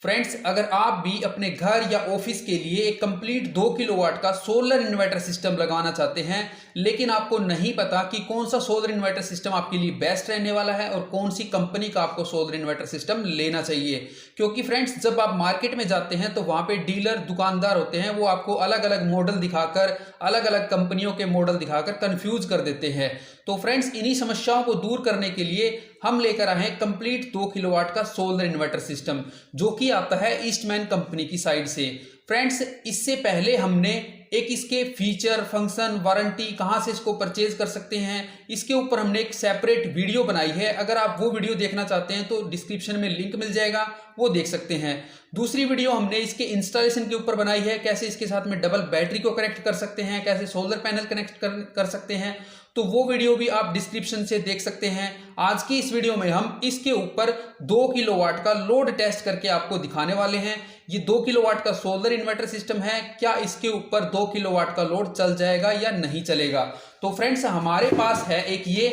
Friends, अगर आप भी अपने घर या ऑफिस के लिए एक कंप्लीट 2 किलोवाट का सोलर इन्वर्टर सिस्टम लगाना चाहते हैं, लेकिन आपको नहीं पता कि कौन सा सोलर इन्वर्टर सिस्टम आपके लिए बेस्ट रहने वाला है और कौन सी कंपनी का आपको सोलर इन्वर्टर सिस्टम लेना चाहिए। क्योंकि फ्रेंड्स, जब आप मार्केट में जाते हैं तो वहां पे डीलर दुकानदार होते हैं, वो आपको अलग अलग मॉडल दिखाकर, अलग अलग कंपनियों के मॉडल दिखाकर कंफ्यूज कर देते हैं। तो फ्रेंड्स, इन्हीं समस्याओं को दूर करने के लिए हम लेकर आए हैं कंप्लीट 2 किलोवाट का सोलर इन्वर्टर सिस्टम, जो कि आता है ईस्टमैन कंपनी की साइड से। फ्रेंड्स, इससे पहले हमने एक इसके फीचर, फंक्शन, वारंटी, कहां से इसको परचेज कर सकते हैं, इसके ऊपर हमने एक सेपरेट वीडियो बनाई है। अगर आप वो वीडियो देखना चाहते हैं तो डिस्क्रिप्शन में लिंक मिल जाएगा, वो देख सकते हैं। दूसरी वीडियो हमने इसके इंस्टॉलेशन के ऊपर बनाई है, कैसे इसके साथ में डबल बैटरी को कनेक्ट कर सकते हैं, कैसे सोलर पैनल कनेक्ट कर सकते हैं, तो वो वीडियो भी आप डिस्क्रिप्शन से देख सकते हैं। आज की इस वीडियो में हम इसके ऊपर 2 किलोवाट का लोड टेस्ट करके आपको दिखाने वाले हैं। ये 2 किलोवाट का सोलर इन्वर्टर सिस्टम है, क्या इसके ऊपर 2 किलोवाट का लोड चल जाएगा या नहीं चलेगा। तो फ्रेंड्स, हमारे पास है एक ये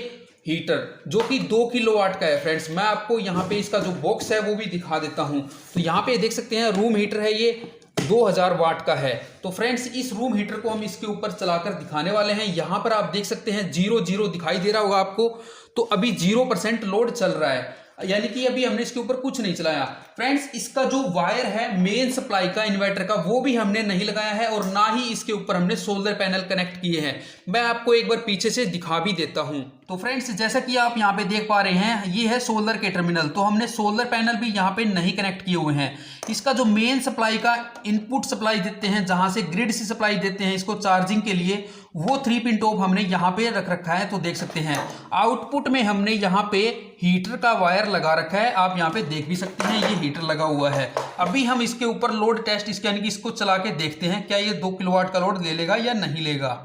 हीटर जो कि 2 किलोवाट का है। फ्रेंड्स, मैं आपको यहाँ पे इसका जो बॉक्स है वो भी दिखा देता हूँ। तो यहाँ पे देख सकते हैं रूम हीटर है, ये 2000 वाट का है। तो फ्रेंड्स, इस रूम हीटर को हम इसके ऊपर चलाकर दिखाने वाले हैं। यहाँ पर आप देख सकते हैं 0 दिखाई दे रहा होगा आपको। तो अभी 0% लोड चल रहा है, यानी कि अभी हमने इसके ऊपर कुछ नहीं चलाया। फ्रेंड्स, इसका जो वायर है मेन सप्लाई का इन्वर्टर का, वो भी हमने नहीं लगाया है और ना ही इसके ऊपर हमने सोलर पैनल कनेक्ट किए हैं। मैं आपको एक बार पीछे से दिखा भी देता हूं। तो फ्रेंड्स, जैसा कि आप यहां पे देख पा रहे हैं, ये है सोलर के टर्मिनल। तो हमने सोलर पैनल भी यहां पे नहीं कनेक्ट किए हुए हैं। इसका जो मेन सप्लाई का इनपुट सप्लाई देते हैं, जहां से ग्रिड से सप्लाई देते हैं इसको चार्जिंग के लिए, वो 3 पिन टॉप हमने यहाँ पे रख रखा है। तो देख सकते हैं आउटपुट में हमने यहाँ पे हीटर का वायर लगा रखा है, आप यहाँ पे देख भी सकते हैं, ये हीटर लगा हुआ है। अभी हम इसके ऊपर लोड टेस्ट, इसके यानी कि इसको चला के देखते हैं क्या ये 2 किलोवाट का लोड ले लेगा या नहीं लेगा।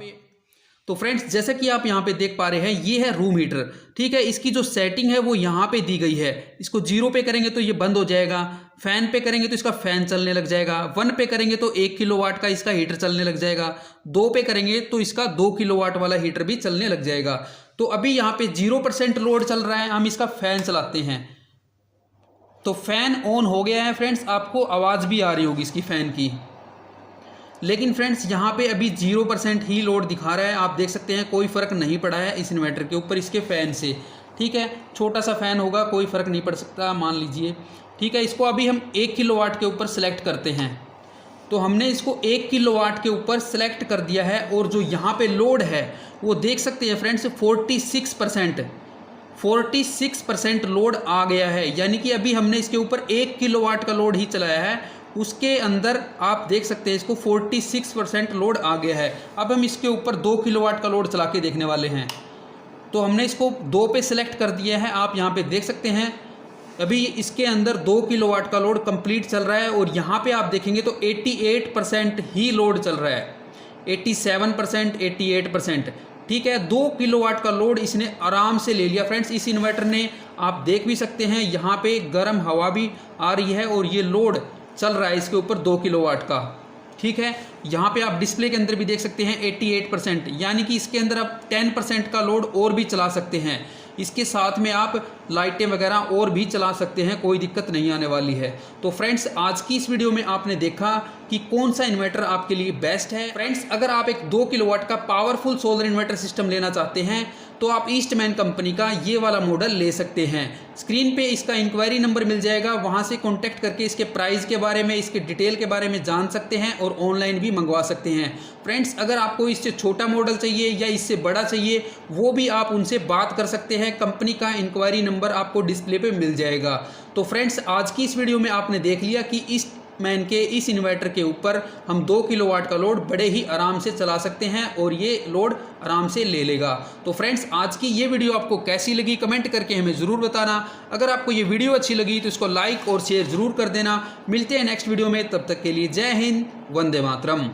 तो फ्रेंड्स, जैसा कि आप यहाँ पे देख पा रहे हैं, ये है रूम हीटर। ठीक है, इसकी जो सेटिंग है वो यहाँ पे दी गई है। इसको 0 पे करेंगे तो ये बंद हो जाएगा, फैन पे करेंगे तो इसका फैन चलने लग जाएगा, 1 पे करेंगे तो 1 किलोवाट का इसका हीटर चलने लग जाएगा, 2 पे करेंगे तो इसका 2 किलोवाट वाला हीटर भी चलने लग जाएगा। तो अभी यहाँ पे 0% लोड चल रहा है। हम इसका फैन चलाते हैं तो फैन ऑन हो गया है। फ्रेंड्स, आपको आवाज़ भी आ रही होगी इसकी फैन की। लेकिन फ्रेंड्स, यहाँ पे अभी 0% ही लोड दिखा रहा है। आप देख सकते हैं कोई फ़र्क नहीं पड़ा है इस इन्वर्टर के ऊपर इसके फ़ैन से। ठीक है, छोटा सा फ़ैन होगा, कोई फ़र्क नहीं पड़ सकता, मान लीजिए। ठीक है, इसको अभी हम 1 किलोवाट के ऊपर सेलेक्ट करते हैं। तो हमने इसको 1 किलोवाट के ऊपर सेलेक्ट कर दिया है और जो यहाँ पे लोड है वो देख सकते हैं फ्रेंड्स 46% लोड आ गया है। यानी कि अभी हमने इसके ऊपर 1 किलोवाट का लोड ही चलाया है, उसके अंदर आप देख सकते हैं इसको 46% लोड आ गया है। अब हम इसके ऊपर 2 किलोवाट का लोड चला के देखने वाले हैं। तो हमने इसको 2 पे सिलेक्ट कर दिया है, आप यहाँ पे देख सकते हैं अभी इसके अंदर 2 किलोवाट का लोड कंप्लीट चल रहा है। और यहाँ पे आप देखेंगे तो 88% ही लोड चल रहा है, 87%, 88%। ठीक है, 2 किलोवाट का लोड इसने आराम से ले लिया। फ्रेंड्स, इस इन्वर्टर ने, आप देख भी सकते हैं यहाँ पे गर्म हवा भी आ रही है और ये लोड चल रहा है इसके ऊपर 2 किलोवाट का। ठीक है, यहाँ पे आप डिस्प्ले के अंदर भी देख सकते हैं 88%, यानी कि इसके अंदर आप 10% का लोड और भी चला सकते हैं। इसके साथ में आप लाइटें वगैरह और भी चला सकते हैं, कोई दिक्कत नहीं आने वाली है। तो फ्रेंड्स, आज की इस वीडियो में आपने देखा कि कौन सा इन्वर्टर आपके लिए बेस्ट है। फ्रेंड्स, अगर आप एक 2 किलोवाट का पावरफुल सोलर इन्वर्टर सिस्टम लेना चाहते हैं तो आप ईस्टमैन कंपनी का ये वाला मॉडल ले सकते हैं। स्क्रीन पे इसका इंक्वायरी नंबर मिल जाएगा, वहाँ से कॉन्टैक्ट करके इसके प्राइस के बारे में, इसके डिटेल के बारे में जान सकते हैं और ऑनलाइन भी मंगवा सकते हैं। फ्रेंड्स, अगर आपको इससे छोटा मॉडल चाहिए या इससे बड़ा चाहिए, वो भी आप उनसे बात कर सकते हैं। कंपनी का इंक्वायरी नंबर आपको डिस्प्ले पे मिल जाएगा। तो फ्रेंड्स, आज की इस वीडियो में आपने देख लिया कि ईस्टमैन के इस इन्वर्टर के ऊपर हम 2 किलोवाट का लोड बड़े ही आराम से चला सकते हैं और ये लोड आराम से ले लेगा। तो फ्रेंड्स, आज की ये वीडियो आपको कैसी लगी कमेंट करके हमें ज़रूर बताना। अगर आपको ये वीडियो अच्छी लगी तो इसको लाइक और शेयर ज़रूर कर देना। मिलते हैं नेक्स्ट वीडियो में, तब तक के लिए जय हिंद, वंदे मातरम।